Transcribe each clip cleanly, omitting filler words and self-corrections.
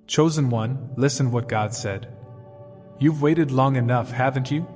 Chosen one, listen what God said. You've waited long enough, haven't you?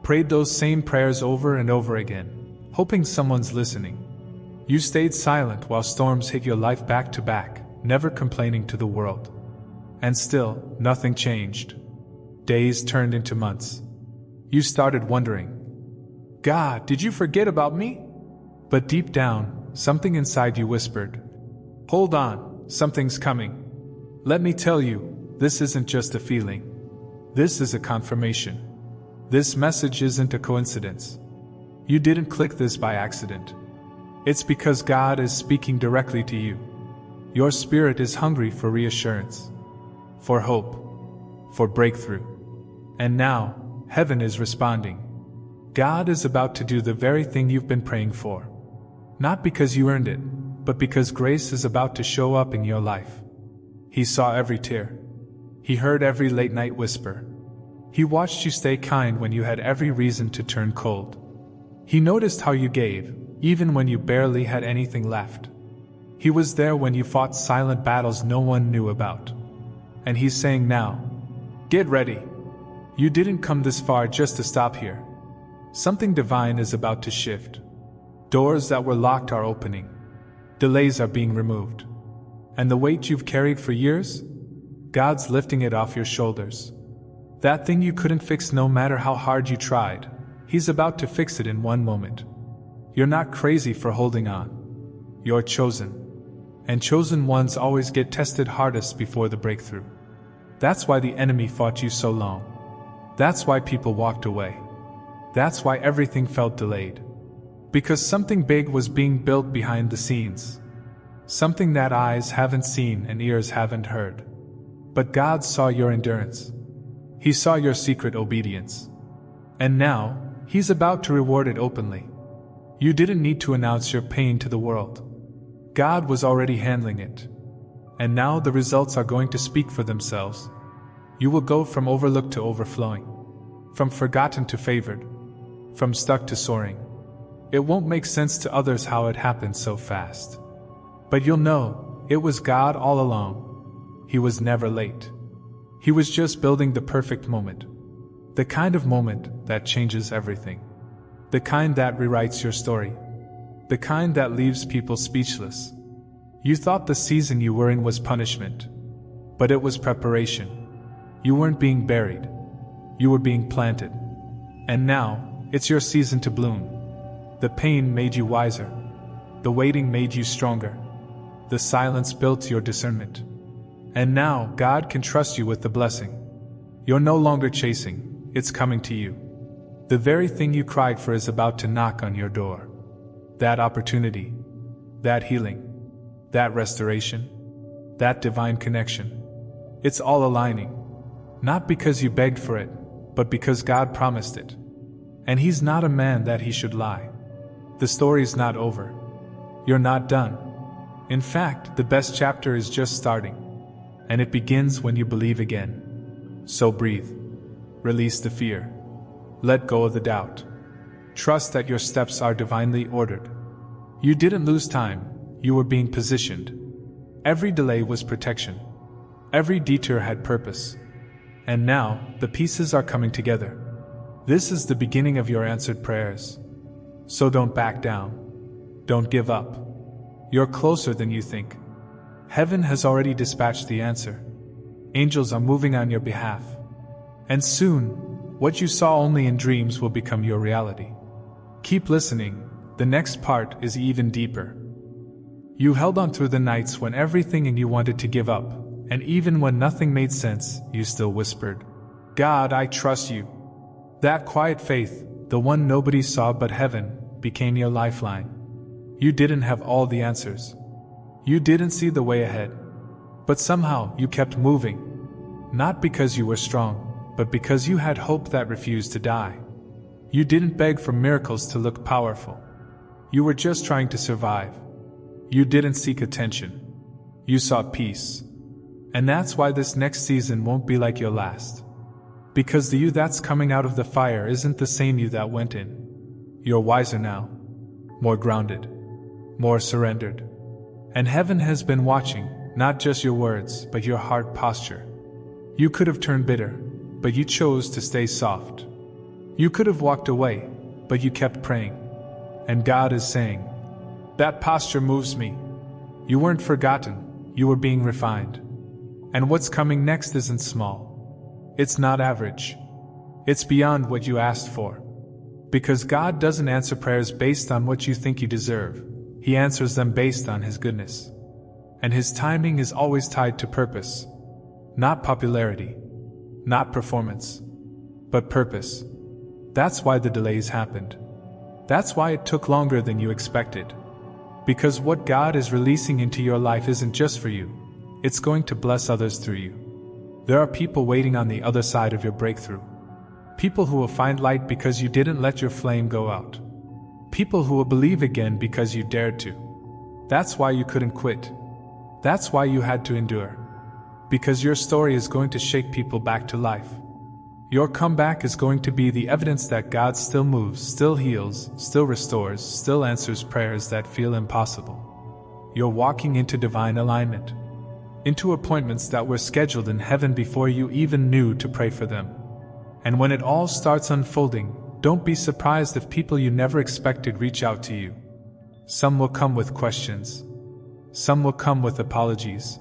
Prayed those same prayers over and over again, hoping someone's listening. You stayed silent while storms hit your life back to back, never complaining to the world. And still, nothing changed. Days turned into months. You started wondering, God, did you forget about me? But deep down, something inside you whispered, hold on, something's coming. Let me tell you, this isn't just a feeling. This is a confirmation. This message isn't a coincidence. You didn't click this by accident. It's because God is speaking directly to you. Your spirit is hungry for reassurance, for hope, for breakthrough. And now, heaven is responding. God is about to do the very thing you've been praying for. Not because you earned it, but because grace is about to show up in your life. He saw every tear. He heard every late-night whisper. He watched you stay kind when you had every reason to turn cold. He noticed how you gave, even when you barely had anything left. He was there when you fought silent battles no one knew about. And he's saying now, get ready. You didn't come this far just to stop here. Something divine is about to shift. Doors that were locked are opening. Delays are being removed. And the weight you've carried for years? God's lifting it off your shoulders. That thing you couldn't fix no matter how hard you tried, He's about to fix it in one moment. You're not crazy for holding on. You're chosen. And chosen ones always get tested hardest before the breakthrough. That's why the enemy fought you so long. That's why people walked away. That's why everything felt delayed. Because something big was being built behind the scenes. Something that eyes haven't seen and ears haven't heard. But God saw your endurance. He saw your secret obedience. And now, He's about to reward it openly. You didn't need to announce your pain to the world. God was already handling it. And now the results are going to speak for themselves. You will go from overlooked to overflowing. From forgotten to favored. From stuck to soaring. It won't make sense to others how it happened so fast. But you'll know, it was God all along. He was never late. He was just building the perfect moment. The kind of moment that changes everything. The kind that rewrites your story. The kind that leaves people speechless. You thought the season you were in was punishment. But it was preparation. You weren't being buried. You were being planted. And now, it's your season to bloom. The pain made you wiser. The waiting made you stronger. The silence built your discernment. And now, God can trust you with the blessing. You're no longer chasing, it's coming to you. The very thing you cried for is about to knock on your door. That opportunity, that healing, that restoration, that divine connection. It's all aligning. Not because you begged for it, but because God promised it. And He's not a man that He should lie. The story's not over. You're not done. In fact, the best chapter is just starting. And it begins when you believe again. So breathe. Release the fear. Let go of the doubt. Trust that your steps are divinely ordered. You didn't lose time, you were being positioned. Every delay was protection. Every detour had purpose. And now, the pieces are coming together. This is the beginning of your answered prayers. So don't back down. Don't give up. You're closer than you think. Heaven has already dispatched the answer. Angels are moving on your behalf. And soon, what you saw only in dreams will become your reality. Keep listening, the next part is even deeper. You held on through the nights when everything in you wanted to give up, and even when nothing made sense, you still whispered, God, I trust you. That quiet faith, the one nobody saw but heaven, became your lifeline. You didn't have all the answers. You didn't see the way ahead. But somehow you kept moving. Not because you were strong, but because you had hope that refused to die. You didn't beg for miracles to look powerful. You were just trying to survive. You didn't seek attention. You sought peace. And that's why this next season won't be like your last. Because the you that's coming out of the fire isn't the same you that went in. You're wiser now. More grounded. More surrendered. And heaven has been watching, Not just your words, but your heart posture. You could have turned bitter, but you chose to stay soft. You could have walked away, but you kept praying. And God is saying, that posture moves me. You weren't forgotten, you were being refined. And what's coming next isn't small. It's not average. It's beyond what you asked for. Because God doesn't answer prayers based on what you think you deserve. He answers them based on His goodness. And His timing is always tied to purpose. Not popularity. Not performance. But purpose. That's why the delays happened. That's why it took longer than you expected. Because what God is releasing into your life isn't just for you. It's going to bless others through you. There are people waiting on the other side of your breakthrough. People who will find light because you didn't let your flame go out. People who will believe again because you dared to. That's why you couldn't quit. That's why you had to endure. Because your story is going to shake people back to life. Your comeback is going to be the evidence that God still moves, still heals, still restores, still answers prayers that feel impossible. You're walking into divine alignment. Into appointments that were scheduled in heaven before you even knew to pray for them. And when it all starts unfolding, don't be surprised if people you never expected reach out to you. Some will come with questions. Some will come with apologies.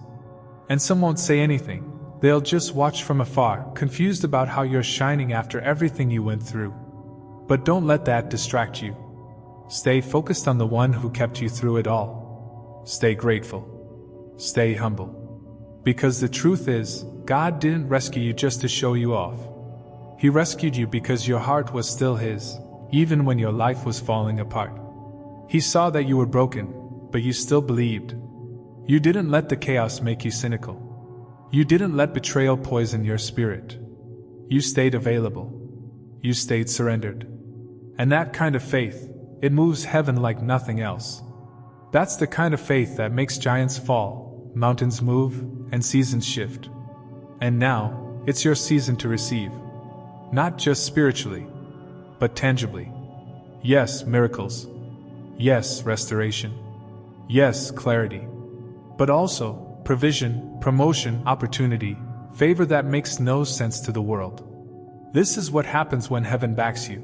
And some won't say anything. They'll just watch from afar, confused about how you're shining after everything you went through. But don't let that distract you. Stay focused on the one who kept you through it all. Stay grateful. Stay humble. Because the truth is, God didn't rescue you just to show you off. He rescued you because your heart was still His, even when your life was falling apart. He saw that you were broken, but you still believed. You didn't let the chaos make you cynical. You didn't let betrayal poison your spirit. You stayed available. You stayed surrendered. And that kind of faith, it moves heaven like nothing else. That's the kind of faith that makes giants fall, mountains move, and seasons shift. And now, it's your season to receive. Not just spiritually, but tangibly. Yes, miracles. Yes, restoration. Yes, clarity. But also, provision, promotion, opportunity, favor that makes no sense to the world. This is what happens when heaven backs you.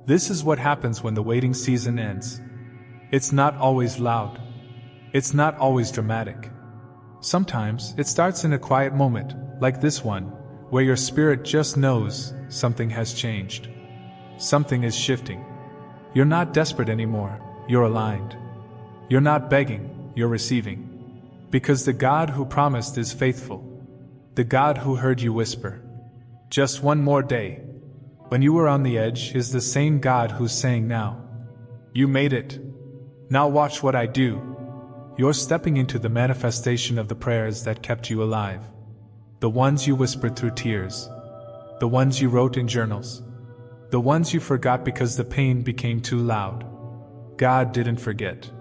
This is what happens when the waiting season ends. It's not always loud. It's not always dramatic. Sometimes it starts in a quiet moment, like this one, where your spirit just knows something has changed. Something is shifting. You're not desperate anymore, you're aligned. You're not begging, you're receiving. Because the God who promised is faithful. The God who heard you whisper, just one more day, when you were on the edge, is the same God who's saying now, you made it. Now watch what I do. You're stepping into the manifestation of the prayers that kept you alive. The ones you whispered through tears. The ones you wrote in journals. The ones you forgot because the pain became too loud. God didn't forget.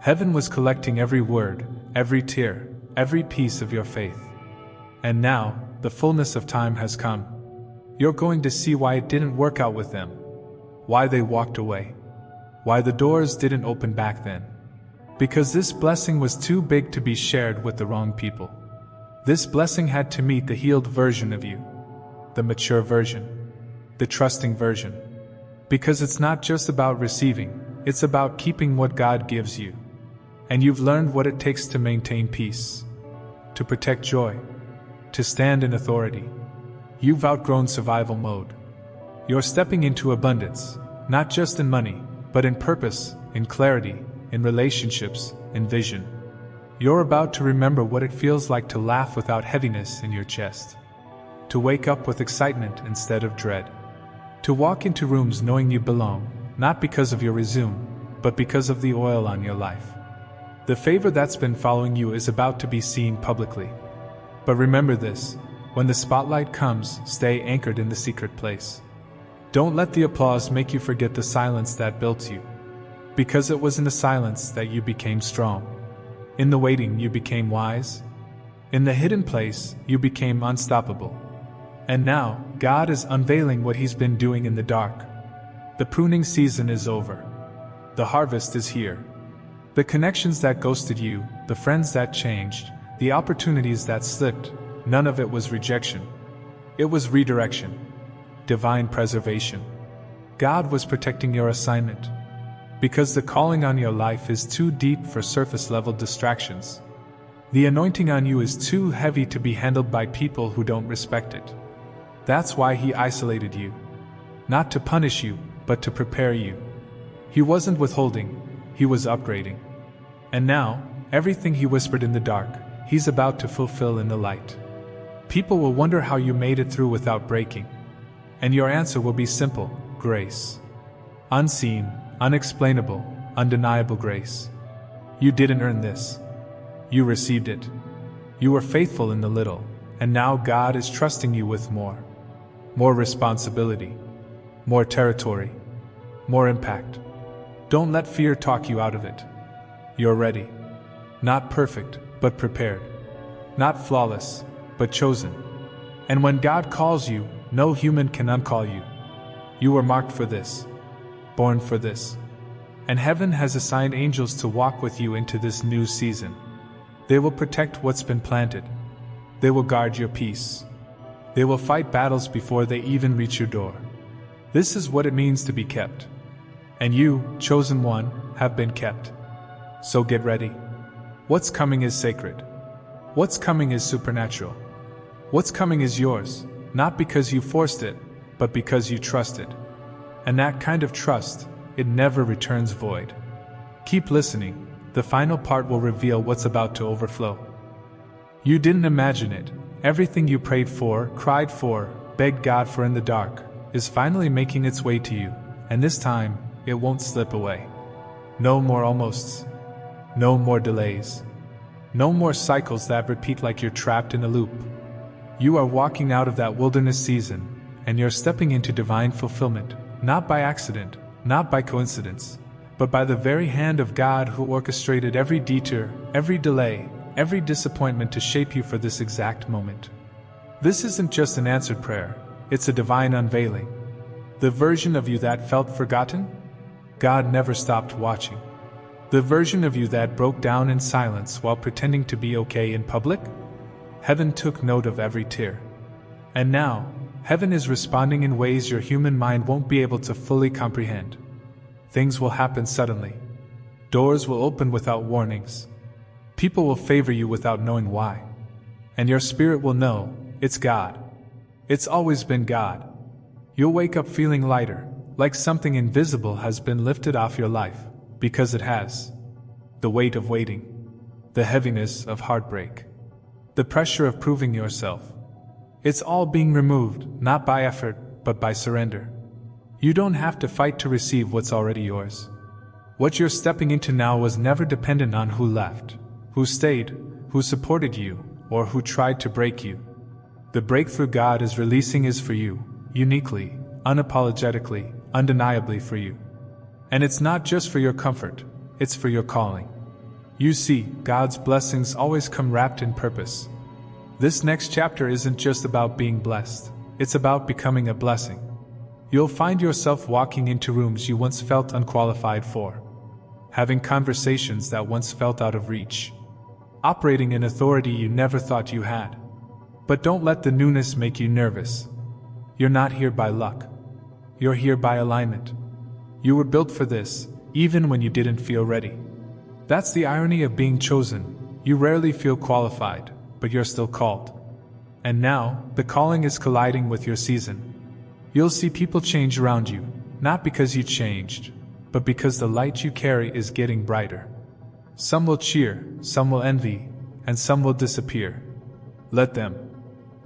Heaven was collecting every word, every tear, every piece of your faith. And now, the fullness of time has come. You're going to see why it didn't work out with them. Why they walked away. Why the doors didn't open back then. Because this blessing was too big to be shared with the wrong people. This blessing had to meet the healed version of you. The mature version. The trusting version. Because it's not just about receiving, it's about keeping what God gives you. And you've learned what it takes to maintain peace, to protect joy, to stand in authority. You've outgrown survival mode. You're stepping into abundance, not just in money, but in purpose, in clarity, in relationships, in vision. You're about to remember what it feels like to laugh without heaviness in your chest, to wake up with excitement instead of dread, to walk into rooms knowing you belong, not because of your resume, but because of the oil on your life. The favor that's been following you is about to be seen publicly. But remember this, when the spotlight comes, stay anchored in the secret place. Don't let the applause make you forget the silence that built you. Because it was in the silence that you became strong. In the waiting you became wise. In the hidden place you became unstoppable. And now, God is unveiling what He's been doing in the dark. The pruning season is over. The harvest is here. The connections that ghosted you, the friends that changed, The opportunities that slipped, none of it was rejection. It was redirection. Divine preservation. God was protecting your assignment. Because the calling on your life is too deep for surface-level distractions. The anointing on you is too heavy to be handled by people who don't respect it. That's why He isolated you. Not to punish you, but to prepare you. He wasn't withholding, He was upgrading. And now, everything He whispered in the dark, He's about to fulfill in the light. People will wonder how you made it through without breaking. And your answer will be simple: grace. Unseen, unexplainable, undeniable grace. You didn't earn this. You received it. You were faithful in the little, and now God is trusting you with more. More responsibility. More territory. More impact. Don't let fear talk you out of it. You're ready. Not perfect, but prepared. Not flawless, but chosen. And when God calls you, no human can uncall you. You were marked for this. Born for this. And heaven has assigned angels to walk with you into this new season. They will protect what's been planted. They will guard your peace. They will fight battles before they even reach your door. This is what it means to be kept. And you, chosen one, have been kept. So get ready. What's coming is sacred. What's coming is supernatural. What's coming is yours, not because you forced it, but because you trusted. And that kind of trust, it never returns void. Keep listening. The final part will reveal what's about to overflow. You didn't imagine it. Everything you prayed for, cried for, begged God for in the dark, is finally making its way to you, and this time, it won't slip away. No more almosts. No more delays. No more cycles that repeat like you're trapped in a loop. You are walking out of that wilderness season, and you're stepping into divine fulfillment, not by accident, not by coincidence, but by the very hand of God who orchestrated every detour, every delay, every disappointment to shape you for this exact moment. This isn't just an answered prayer, it's a divine unveiling. The version of you that felt forgotten? God never stopped watching. The version of you that broke down in silence while pretending to be okay in public? Heaven took note of every tear. And now, heaven is responding in ways your human mind won't be able to fully comprehend. Things will happen suddenly. Doors will open without warnings. People will favor you without knowing why. And your spirit will know, it's God. It's always been God. You'll wake up feeling lighter, like something invisible has been lifted off your life, because it has. The weight of waiting. The heaviness of heartbreak. The pressure of proving yourself. It's all being removed, not by effort, but by surrender. You don't have to fight to receive what's already yours. What you're stepping into now was never dependent on who left, who stayed, who supported you, or who tried to break you. The breakthrough God is releasing is for you, uniquely, unapologetically, undeniably for you. And it's not just for your comfort, it's for your calling. You see, God's blessings always come wrapped in purpose. This next chapter isn't just about being blessed, it's about becoming a blessing. You'll find yourself walking into rooms you once felt unqualified for, having conversations that once felt out of reach, operating in authority you never thought you had. But don't let the newness make you nervous. You're not here by luck. You're here by alignment. You were built for this, even when you didn't feel ready. That's the irony of being chosen. You rarely feel qualified, but you're still called. And now, the calling is colliding with your season. You'll see people change around you, not because you changed, but because the light you carry is getting brighter. Some will cheer, some will envy, and some will disappear. Let them.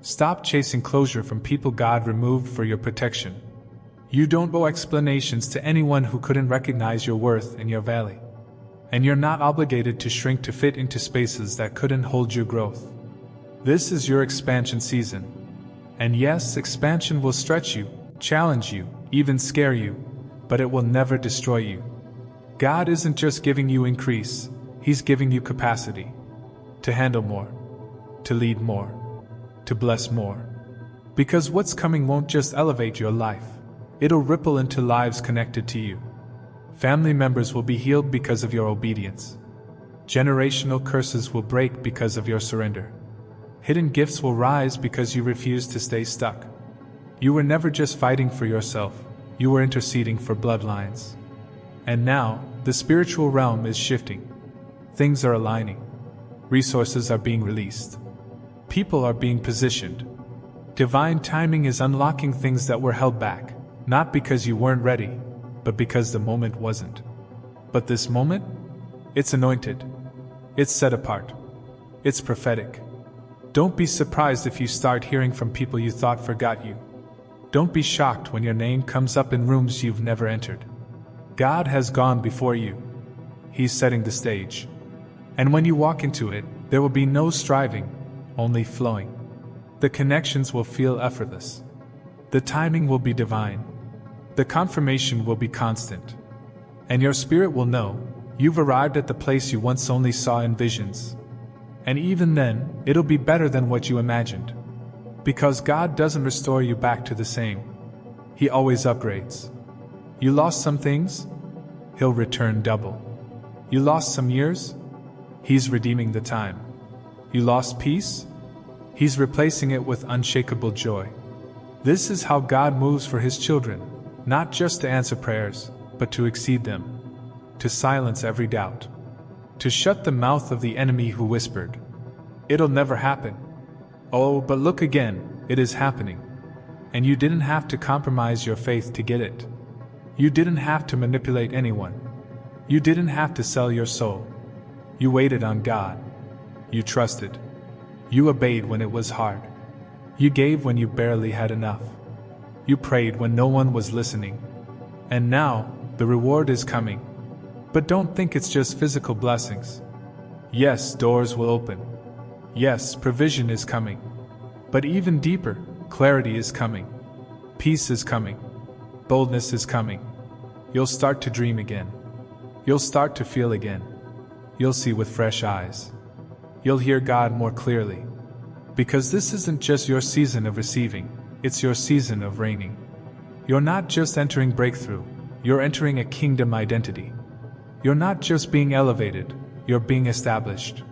Stop chasing closure from people God removed for your protection. You don't owe explanations to anyone who couldn't recognize your worth in your valley. And you're not obligated to shrink to fit into spaces that couldn't hold your growth. This is your expansion season. And yes, expansion will stretch you, challenge you, even scare you, but it will never destroy you. God isn't just giving you increase, He's giving you capacity to handle more, to lead more, to bless more. Because what's coming won't just elevate your life, it'll ripple into lives connected to you. Family members will be healed because of your obedience. Generational curses will break because of your surrender. Hidden gifts will rise because you refuse to stay stuck. You were never just fighting for yourself, you were interceding for bloodlines. And now, the spiritual realm is shifting. Things are aligning. Resources are being released. People are being positioned. Divine timing is unlocking things that were held back, not because you weren't ready, but because the moment wasn't. But this moment? It's anointed. It's set apart. It's prophetic. Don't be surprised if you start hearing from people you thought forgot you. Don't be shocked when your name comes up in rooms you've never entered. God has gone before you. He's setting the stage. And when you walk into it, there will be no striving, only flowing. The connections will feel effortless. The timing will be divine. The confirmation will be constant. And your spirit will know you've arrived at the place you once only saw in visions. And even then, it'll be better than what you imagined. Because God doesn't restore you back to the same. He always upgrades. You lost some things? He'll return double. You lost some years? He's redeeming the time. You lost peace? He's replacing it with unshakable joy. This is how God moves for His children, not just to answer prayers, but to exceed them, to silence every doubt, to shut the mouth of the enemy who whispered, "It'll never happen." Oh, but look again, it is happening. And you didn't have to compromise your faith to get it. You didn't have to manipulate anyone. You didn't have to sell your soul. You waited on God. You trusted. You obeyed when it was hard. You gave when you barely had enough. You prayed when no one was listening. And now, the reward is coming. But don't think it's just physical blessings. Yes, doors will open. Yes, provision is coming. But even deeper, clarity is coming. Peace is coming. Boldness is coming. You'll start to dream again. You'll start to feel again. You'll see with fresh eyes. You'll hear God more clearly. Because this isn't just your season of receiving, it's your season of reigning. You're not just entering breakthrough, you're entering a kingdom identity. You're not just being elevated, you're being established.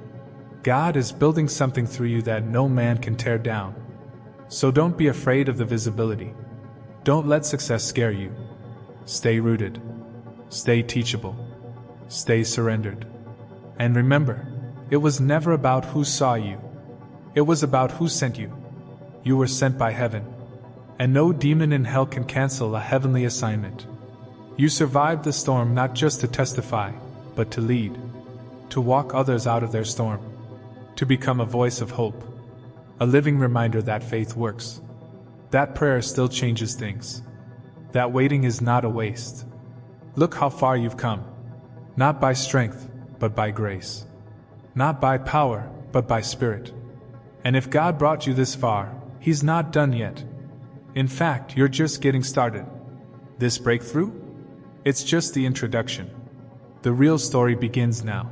God is building something through you that no man can tear down. So don't be afraid of the visibility. Don't let success scare you. Stay rooted. Stay teachable. Stay surrendered. And remember, it was never about who saw you. It was about who sent you. You were sent by heaven. And no demon in hell can cancel a heavenly assignment. You survived the storm not just to testify, but to lead. To walk others out of their storm. To become a voice of hope. A living reminder that faith works. That prayer still changes things. That waiting is not a waste. Look how far you've come. Not by strength, but by grace. Not by power, but by spirit. And if God brought you this far, He's not done yet. In fact, you're just getting started. This breakthrough? It's just the introduction. The real story begins now.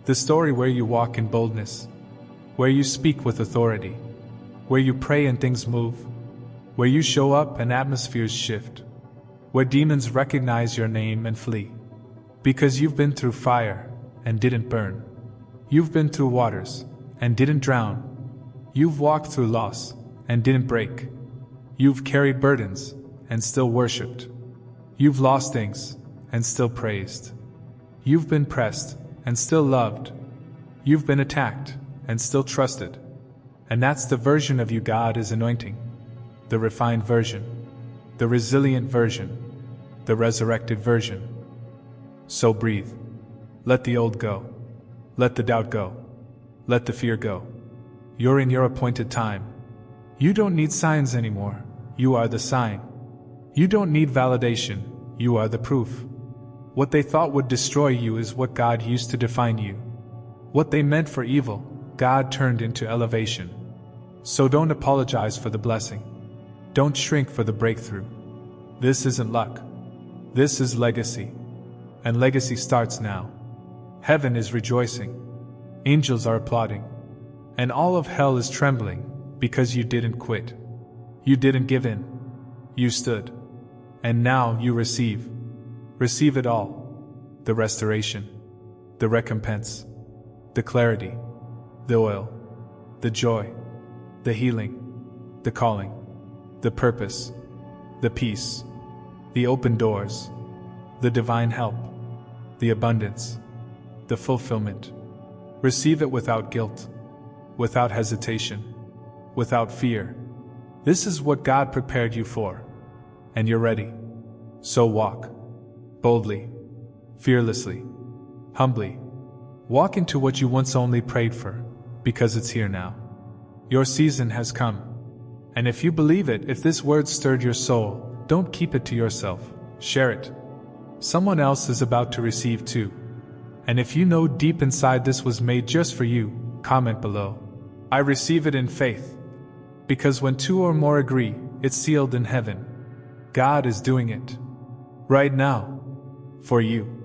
The story where you walk in boldness. Where you speak with authority. Where you pray and things move. Where you show up and atmospheres shift. Where demons recognize your name and flee. Because you've been through fire and didn't burn. You've been through waters and didn't drown. You've walked through loss and didn't break. You've carried burdens and still worshipped. You've lost things and still praised. You've been pressed and still loved. You've been attacked and still trusted. And that's the version of you God is anointing. The refined version. The resilient version. The resurrected version. So breathe. Let the old go. Let the doubt go. Let the fear go. You're in your appointed time. You don't need signs anymore. You are the sign. You don't need validation. You are the proof. What they thought would destroy you is what God used to define you. What they meant for evil, God turned into elevation. So don't apologize for the blessing. Don't shrink for the breakthrough. This isn't luck. This is legacy. And legacy starts now. Heaven is rejoicing. Angels are applauding. And all of hell is trembling because you didn't quit. You didn't give in. You stood. And now you receive. Receive it all. The restoration. The recompense. the clarity, the oil, the joy, the healing, the calling, the purpose, the peace, the open doors, the divine help, the abundance, the fulfillment. Receive it without guilt, without hesitation, without fear. This is what God prepared you for, and you're ready. So walk boldly, fearlessly, humbly. Walk into what you once only prayed for, because it's here now. Your season has come. And if you believe it, if this word stirred your soul, don't keep it to yourself. Share it. Someone else is about to receive too. And if you know deep inside this was made just for you, comment below. I receive it in faith. Because when two or more agree, it's sealed in heaven. God is doing it. Right now. For you.